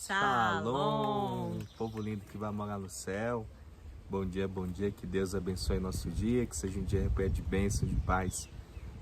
Shalom, povo lindo que vai morar no céu. Bom dia, que Deus abençoe nosso dia, que seja um dia repleto de bênção, de paz,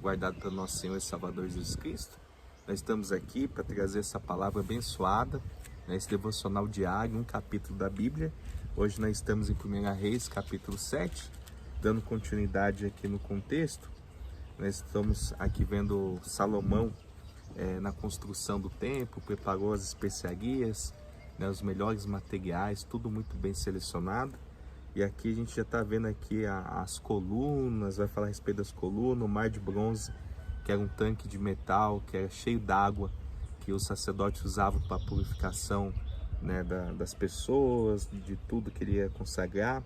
guardado pelo nosso Senhor e Salvador Jesus Cristo. Nós estamos aqui para trazer essa palavra abençoada, esse devocional diário, um capítulo da Bíblia. Hoje nós estamos em 1 Reis, capítulo 7, dando continuidade aqui no contexto. Nós estamos aqui vendo Salomão na construção do templo, preparou as especiarias, os melhores materiais, tudo muito bem selecionado. E aqui a gente já está vendo aqui as colunas, vai falar a respeito das colunas, o mar de bronze, que era um tanque de metal, que era cheio d'água, que os sacerdotes usavam para a purificação das pessoas, de tudo que ele ia consagrar.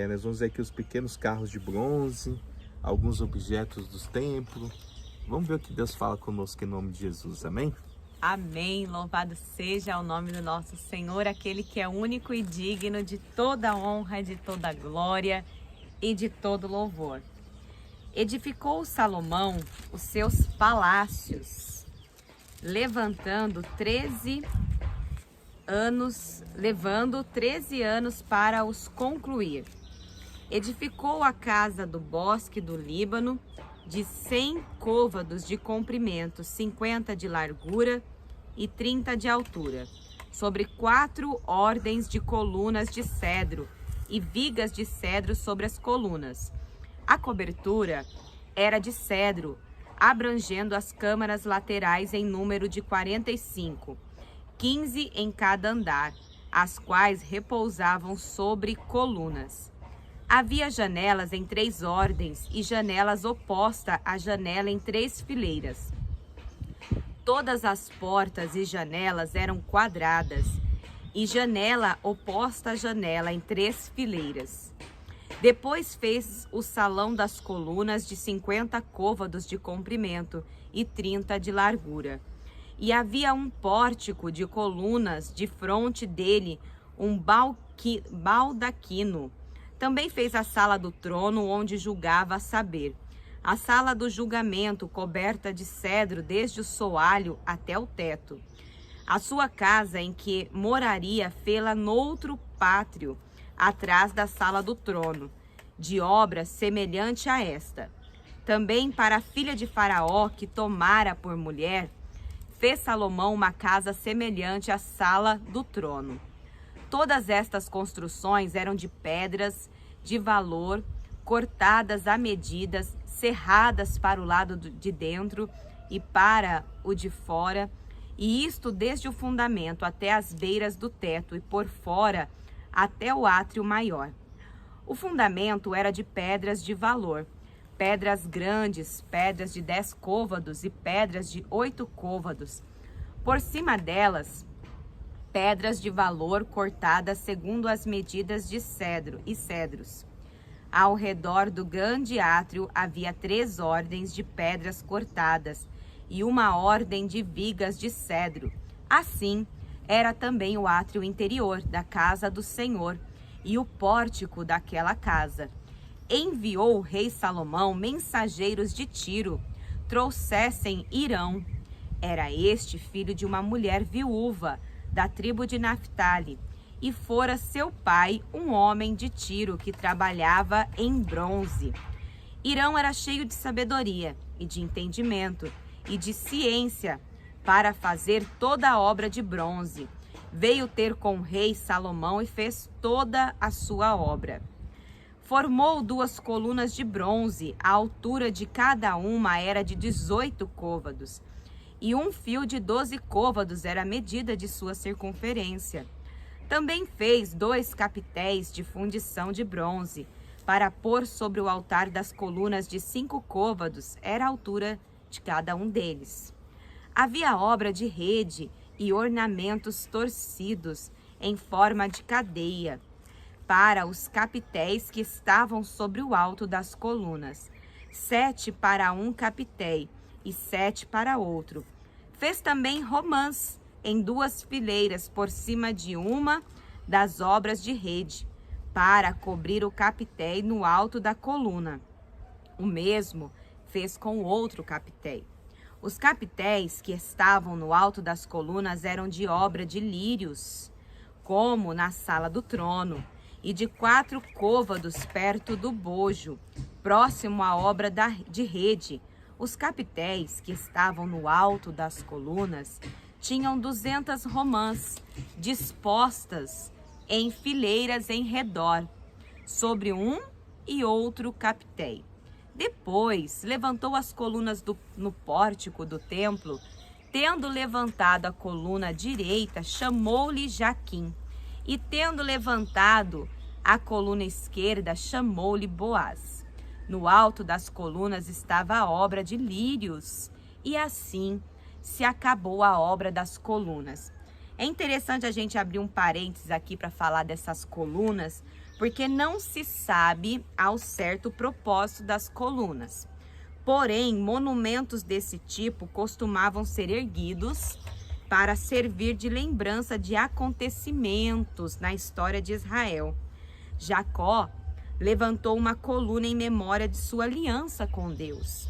Nós vamos ver aqui os pequenos carros de bronze, alguns objetos dos templos. Vamos ver o que Deus fala conosco em nome de Jesus, amém? Amém, louvado seja o nome do nosso Senhor, aquele que é único e digno de toda honra, de toda glória e de todo louvor. Edificou Salomão os seus palácios, levando 13 anos para os concluir. Edificou a casa do bosque do Líbano, de 100 côvados de comprimento, 50 de largura e 30 de altura, sobre 4 ordens de colunas de cedro e vigas de cedro sobre as colunas. A cobertura era de cedro, abrangendo as câmaras laterais em número de 45, 15 em cada andar, as quais repousavam sobre colunas. Havia janelas em 3 ordens e janelas oposta à janela em 3 fileiras. Todas as portas e janelas eram quadradas, e janela oposta à janela em 3 fileiras. Depois fez o salão das colunas de 50 côvados de comprimento e 30 de largura. E havia um pórtico de colunas de fronte dele, um baldaquino. Também fez a sala do trono, onde julgava saber. A sala do julgamento, coberta de cedro desde o soalho até o teto. A sua casa em que moraria fê-la noutro pátrio, atrás da sala do trono, de obra semelhante a esta. Também para a filha de Faraó, que tomara por mulher, fez Salomão uma casa semelhante à sala do trono. Todas estas construções eram de pedras de valor, cortadas a medidas, serradas para o lado de dentro e para o de fora, e isto desde o fundamento até as beiras do teto e por fora até o átrio maior. O fundamento era de pedras de valor, pedras grandes, pedras de 10 côvados e pedras de 8 côvados. Por cima delas, pedras de valor cortadas segundo as medidas de cedro e cedros. Ao redor do grande átrio havia 3 ordens de pedras cortadas e uma ordem de vigas de cedro. Assim era também o átrio interior da casa do Senhor e o pórtico daquela casa. Enviou o rei Salomão mensageiros de Tiro, trouxessem Hirão. Era este filho de uma mulher viúva, da tribo de Naphtali, e fora seu pai um homem de Tiro que trabalhava em bronze. Hirão era cheio de sabedoria e de entendimento e de ciência para fazer toda a obra de bronze. Veio ter com o rei Salomão e fez toda a sua obra. Formou 2 colunas de bronze, a altura de cada uma era de 18 côvados. E um fio de 12 côvados era a medida de sua circunferência. Também fez 2 capitéis de fundição de bronze, para pôr sobre o altar das colunas de 5 côvados, era a altura de cada um deles. Havia obra de rede e ornamentos torcidos em forma de cadeia, para os capitéis que estavam sobre o alto das colunas, 7 para um capitéi, e 7 para outro. Fez também romãs em 2 fileiras por cima de uma das obras de rede, para cobrir o capitéi no alto da coluna. O mesmo fez com o outro capitéi. Os capitéis que estavam no alto das colunas eram de obra de lírios, como na sala do trono, e de 4 côvados perto do bojo, próximo à obra de rede. Os capitéis que estavam no alto das colunas tinham 200 romãs dispostas em fileiras em redor, sobre um e outro capitéi. Depois levantou as colunas no pórtico do templo. Tendo levantado a coluna direita, chamou-lhe Jaquim. E tendo levantado a coluna esquerda, chamou-lhe Boaz. No alto das colunas estava a obra de lírios. E assim se acabou a obra das colunas. É interessante a gente abrir um parênteses aqui para falar dessas colunas, porque não se sabe ao certo o propósito das colunas. Porém, monumentos desse tipo costumavam ser erguidos para servir de lembrança de acontecimentos na história de Israel. Jacó levantou uma coluna em memória de sua aliança com Deus.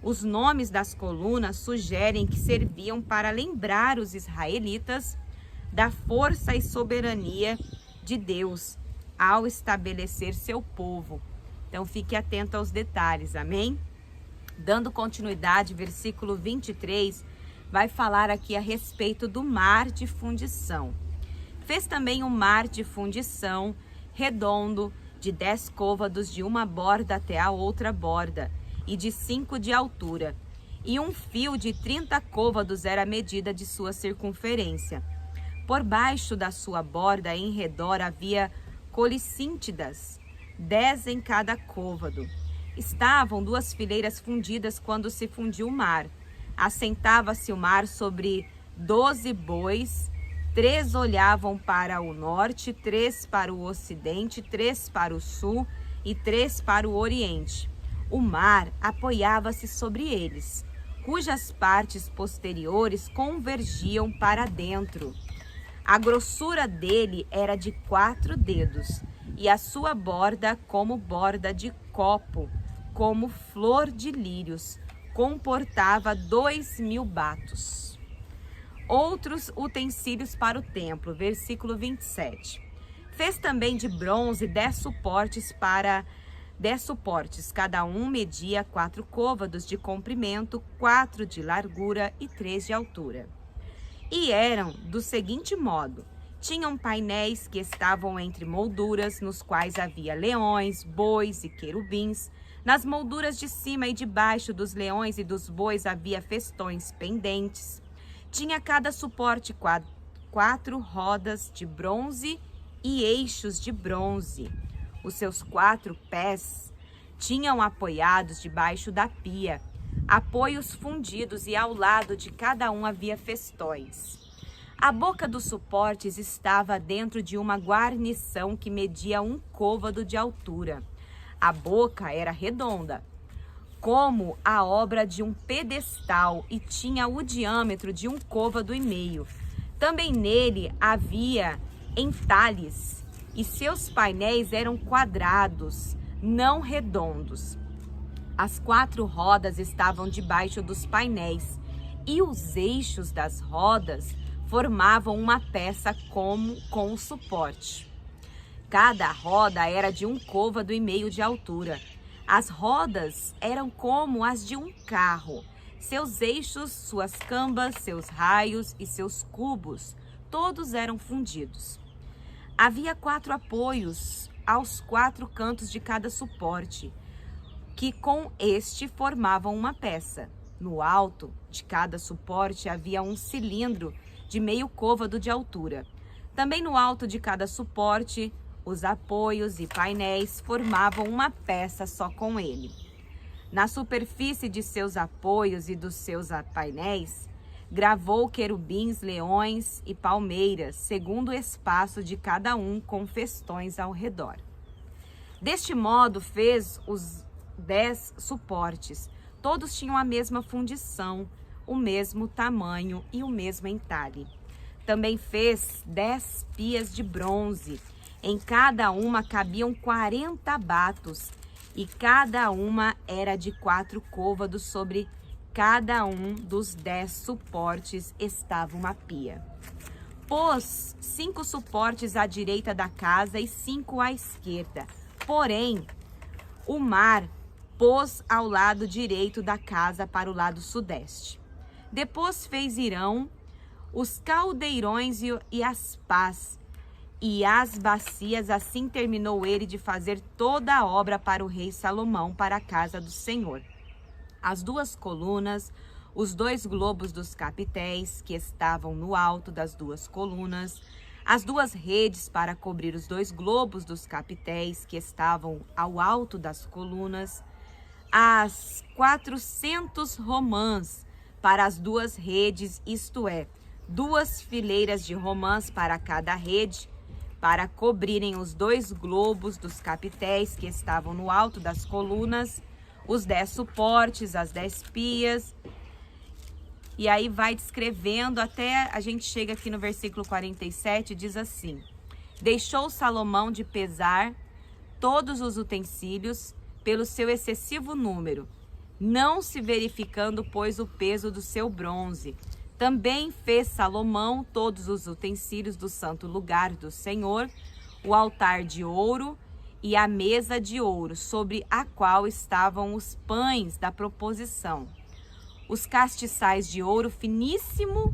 Os nomes das colunas sugerem que serviam para lembrar os israelitas da força e soberania de Deus ao estabelecer seu povo. Então fique atento aos detalhes, amém? Dando continuidade, versículo 23 vai falar aqui a respeito do mar de fundição. Fez também um mar de fundição redondo de 10 côvados de uma borda até a outra borda e de 5 de altura, e um fio de 30 côvados era a medida de sua circunferência. Por baixo da sua borda em redor havia colicíntidas, 10 em cada côvado. Estavam 2 fileiras fundidas quando se fundiu o mar. Assentava-se o mar sobre 12 bois, 3 olhavam para o norte, 3 para o ocidente, 3 para o sul e 3 para o oriente. O mar apoiava-se sobre eles, cujas partes posteriores convergiam para dentro. A grossura dele era de 4 dedos, e a sua borda como borda de copo, como flor de lírios, comportava 2.000 batos. Outros utensílios para o templo, versículo 27. Fez também de bronze 10 suportes, cada um media 4 côvados de comprimento, 4 de largura e 3 de altura. E eram do seguinte modo: tinham painéis que estavam entre molduras, nos quais havia leões, bois e querubins. Nas molduras de cima e de baixo dos leões e dos bois havia festões pendentes. Tinha cada suporte 4 rodas de bronze e eixos de bronze. Os seus 4 pés tinham apoiados debaixo da pia, apoios fundidos, e ao lado de cada um havia festões. A boca dos suportes estava dentro de uma guarnição que media 1 côvado de altura. A boca era redonda, como a obra de um pedestal, e tinha o diâmetro de 1 côvado e meio. Também nele havia entalhes, e seus painéis eram quadrados, não redondos. As 4 rodas estavam debaixo dos painéis, e os eixos das rodas formavam uma peça com o suporte. Cada roda era de 1 côvado e meio de altura. As rodas eram como as de um carro. Seus eixos, suas cambas, seus raios e seus cubos, todos eram fundidos. Havia 4 apoios aos 4 cantos de cada suporte, que com este formavam uma peça. No alto de cada suporte havia um cilindro de meio côvado de altura. Também no alto de cada suporte, os apoios e painéis formavam uma peça só com ele. Na superfície de seus apoios e dos seus painéis, gravou querubins, leões e palmeiras, segundo o espaço de cada um, com festões ao redor. Deste modo fez os 10 suportes. Todos tinham a mesma fundição, o mesmo tamanho e o mesmo entalhe. Também fez 10 pias de bronze. Em cada uma cabiam 40 batos, e cada uma era de 4 côvados sobre cada um dos 10 suportes estava uma pia. Pôs 5 suportes à direita da casa e 5 à esquerda. Porém, o mar pôs ao lado direito da casa para o lado sudeste. Depois fez Hirão os caldeirões e as pás e as bacias. Assim terminou ele de fazer toda a obra para o rei Salomão, para a casa do Senhor. As 2 colunas, os 2 globos dos capitéis que estavam no alto das 2 colunas, as 2 redes para cobrir os 2 globos dos capitéis que estavam ao alto das colunas, as 400 romãs para as 2 redes, isto é, 2 fileiras de romãs para cada rede, para cobrirem os 2 globos dos capitéis que estavam no alto das colunas, os 10 suportes, as 10 pias. E aí vai descrevendo até a gente chega aqui no versículo 47, diz assim: deixou Salomão de pesar todos os utensílios pelo seu excessivo número, não se verificando, pois, o peso do seu bronze. Também fez Salomão todos os utensílios do santo lugar do Senhor, o altar de ouro e a mesa de ouro, sobre a qual estavam os pães da proposição. Os castiçais de ouro finíssimo,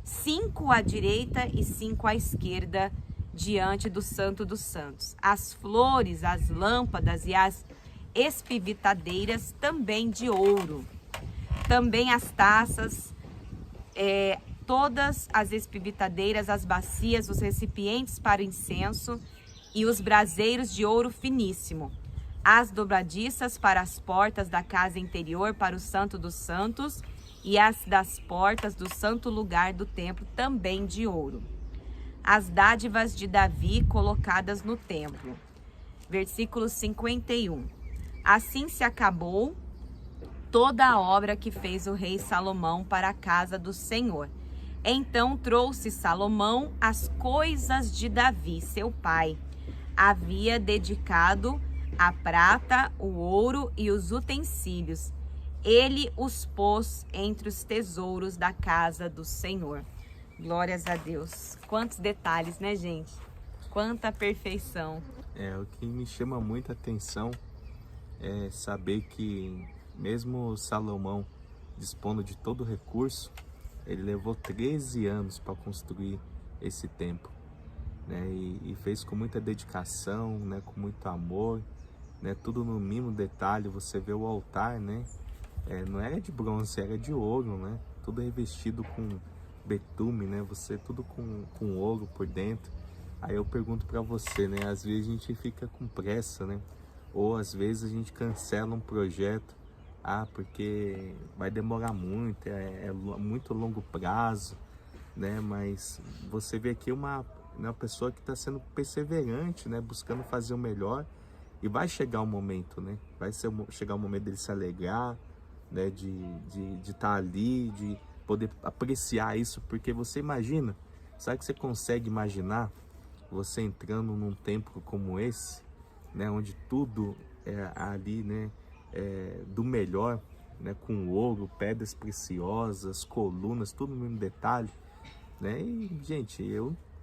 5 à direita e 5 à esquerda, diante do Santo dos Santos. As flores, as lâmpadas e as espivitadeiras também de ouro. Também as taças, todas as espivitadeiras, as bacias, os recipientes para incenso e os braseiros de ouro finíssimo. As dobradiças para as portas da casa interior para o Santo dos Santos e as das portas do santo lugar do templo também de ouro. As dádivas de Davi colocadas no templo. Versículo 51. Assim se acabou toda a obra que fez o rei Salomão para a casa do Senhor. Então trouxe Salomão as coisas de Davi, seu pai. Havia dedicado a prata, o ouro e os utensílios. Ele os pôs entre os tesouros da casa do Senhor. Glórias a Deus. Quantos detalhes, né, gente? Quanta perfeição. O que me chama muita atenção é saber que mesmo Salomão dispondo de todo o recurso, ele levou 13 anos para construir esse templo, né? E fez com muita dedicação, né? Com muito amor, né? Tudo no mínimo detalhe. Você vê o altar, né? Não era de bronze, era de ouro, né? Tudo revestido com betume, né? Você tudo com ouro por dentro. Aí eu pergunto para você, né? Às vezes a gente fica com pressa, né? Ou às vezes a gente cancela um projeto, porque vai demorar muito, é muito longo prazo, né? Mas você vê aqui uma pessoa que está sendo perseverante, né? Buscando fazer o melhor, e vai chegar o momento, né? Chegar o momento dele se alegrar, né? De estar ali, de poder apreciar isso, porque você imagina, sabe que você consegue imaginar você entrando num templo como esse, né? Onde tudo é ali, né? Do melhor, né? Com ouro, pedras preciosas, colunas, tudo no mesmo detalhe, né? E, gente,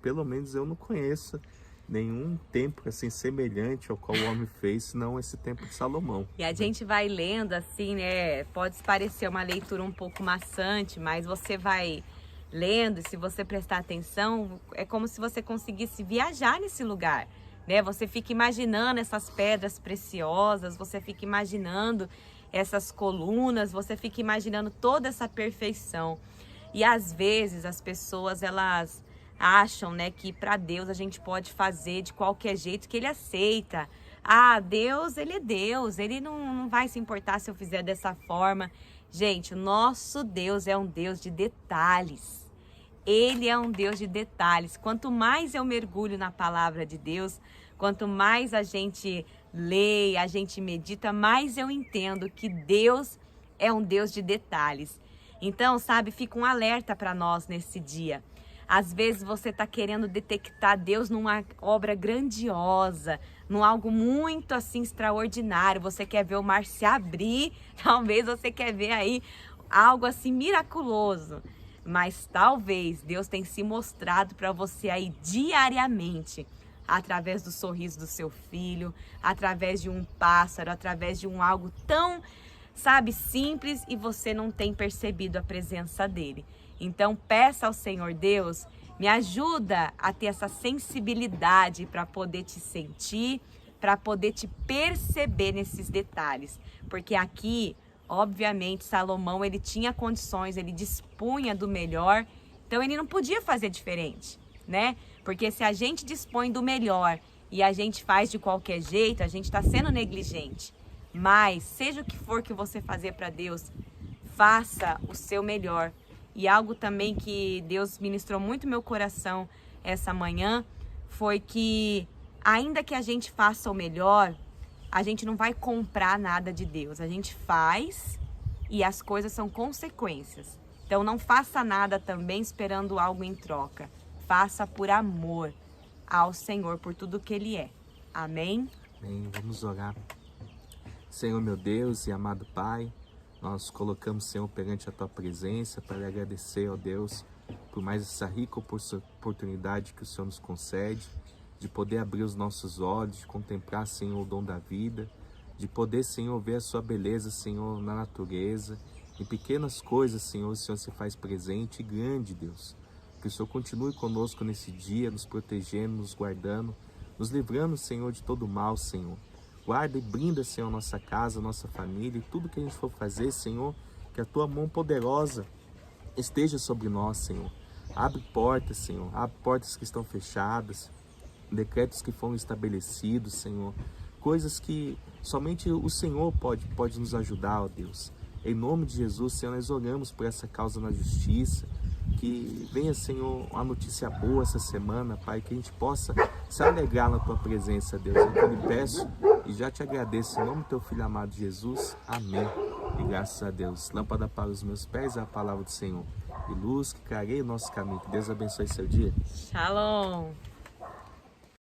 pelo menos eu não conheço nenhum templo assim semelhante ao qual o homem fez, senão esse templo de Salomão. E a gente vai lendo assim, né? Pode parecer uma leitura um pouco maçante, mas você vai lendo, e se você prestar atenção, é como se você conseguisse viajar nesse lugar, né? Você fica imaginando essas pedras preciosas, você fica imaginando essas colunas, você fica imaginando toda essa perfeição. E às vezes as pessoas, elas acham, né, que para Deus a gente pode fazer de qualquer jeito que Ele aceita. Deus, Ele é Deus, Ele não vai se importar se eu fizer dessa forma. Gente, o nosso Deus é um Deus de detalhes. Ele é um Deus de detalhes. Quanto mais eu mergulho na palavra de Deus, quanto mais a gente lê, a gente medita, mais eu entendo que Deus é um Deus de detalhes. Então, sabe, fica um alerta para nós nesse dia. Às vezes você está querendo detectar Deus numa obra grandiosa, num algo muito assim extraordinário. Você quer ver o mar se abrir, talvez você quer ver aí algo assim miraculoso. Mas talvez Deus tenha se mostrado para você aí diariamente, através do sorriso do seu filho, através de um pássaro, através de algo tão, sabe, simples, e você não tem percebido a presença dele. Então peça ao Senhor Deus, me ajuda a ter essa sensibilidade para poder te sentir, para poder te perceber nesses detalhes. Porque aqui, obviamente, Salomão, ele tinha condições, ele dispunha do melhor, então ele não podia fazer diferente, né? Porque se a gente dispõe do melhor e a gente faz de qualquer jeito, a gente está sendo negligente. Mas, seja o que for que você fazer para Deus, faça o seu melhor. E algo também que Deus ministrou muito no meu coração essa manhã, foi que ainda que a gente faça o melhor, a gente não vai comprar nada de Deus. A gente faz e as coisas são consequências. Então não faça nada também esperando algo em troca. Faça por amor ao Senhor, por tudo que Ele é. Amém? Amém. Vamos orar. Senhor meu Deus e amado Pai, nós colocamos, Senhor, perante a Tua presença para lhe agradecer, ó Deus, por mais essa rica oportunidade que o Senhor nos concede, de poder abrir os nossos olhos, de contemplar, Senhor, o dom da vida, de poder, Senhor, ver a Sua beleza, Senhor, na natureza, em pequenas coisas, Senhor, o Senhor se faz presente e grande, Deus. Que o Senhor continue conosco nesse dia, nos protegendo, nos guardando, nos livrando, Senhor, de todo mal, Senhor. Guarda e brinda, Senhor, nossa casa, nossa família e tudo que a gente for fazer, Senhor, que a Tua mão poderosa esteja sobre nós, Senhor. Abre portas, Senhor, abre portas que estão fechadas, decretos que foram estabelecidos, Senhor, coisas que somente o Senhor pode nos ajudar, ó Deus. Em nome de Jesus, Senhor, nós oramos por essa causa na justiça, que venha, Senhor, uma notícia boa essa semana, Pai, que a gente possa se alegrar na Tua presença, Deus. Eu te peço e já te agradeço em nome do Teu Filho amado Jesus. Amém. E graças a Deus. Lâmpada para os meus pés é a palavra do Senhor, e luz que clareia o nosso caminho. Que Deus abençoe seu dia. Shalom.